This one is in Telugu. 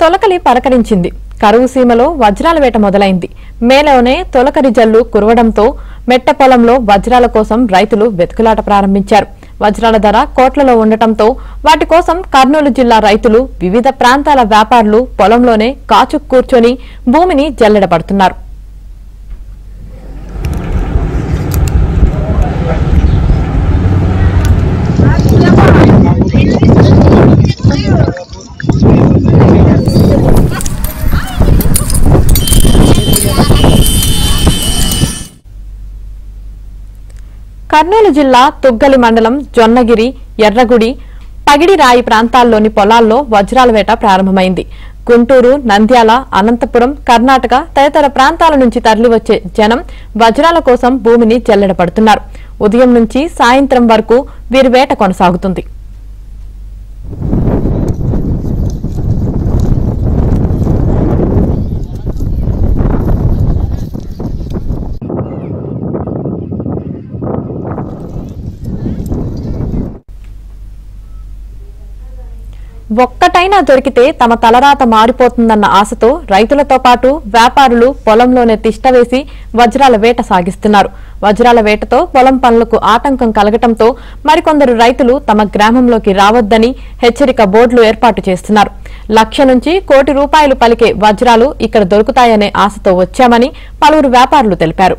తొలకలి పరకరించింది. కరువు సీమలో వజ్రాల వేట మొదలైంది. మేలోనే తొలకరి జల్లు కురవడంతో మెట్ట పొలంలో వజ్రాల కోసం రైతులు వెతుకులాట ప్రారంభించారు. వజ్రాల ధర కోట్లలో ఉండటంతో వాటి కోసం కర్నూలు జిల్లా రైతులు, వివిధ ప్రాంతాల వ్యాపారులు పొలంలోనే కాచుకు కూర్చొని భూమిని జల్లెడపడుతున్నారు. కర్నూలు జిల్లా తుగ్గలి మండలం జొన్నగిరి, ఎర్రగుడి, పగిడిరాయి ప్రాంతాల్లోని పొలాల్లో వజ్రాల వేట ప్రారంభమైంది. గుంటూరు, నంద్యాల, అనంతపురం, కర్ణాటక తదితర ప్రాంతాల నుంచి తరలివచ్చే జనం వజ్రాల కోసం భూమిని జల్లెడపడుతున్నారు. ఉదయం నుంచి సాయంత్రం వరకు వీరి వేట కొనసాగుతుంది. ఒక్కటైనా దొరికితే తమ తలరాత మారిపోతుందన్న ఆశతో రైతులతో పాటు వ్యాపారులు పొలంలోనే తిష్టవేసి వజ్రాల వేట సాగిస్తున్నారు. వజ్రాల వేటతో పొలం పనులకు ఆటంకం కలగటంతో మరికొందరు రైతులు తమ గ్రామంలోకి రావద్దని హెచ్చరిక బోర్డులు ఏర్పాటు చేస్తున్నారు. 1,00,000 నుంచి కోటి రూపాయలు పలికే వజ్రాలు ఇక్కడ దొరుకుతాయనే ఆశతో వచ్చామని పలువురు వ్యాపారులు తెలిపారు.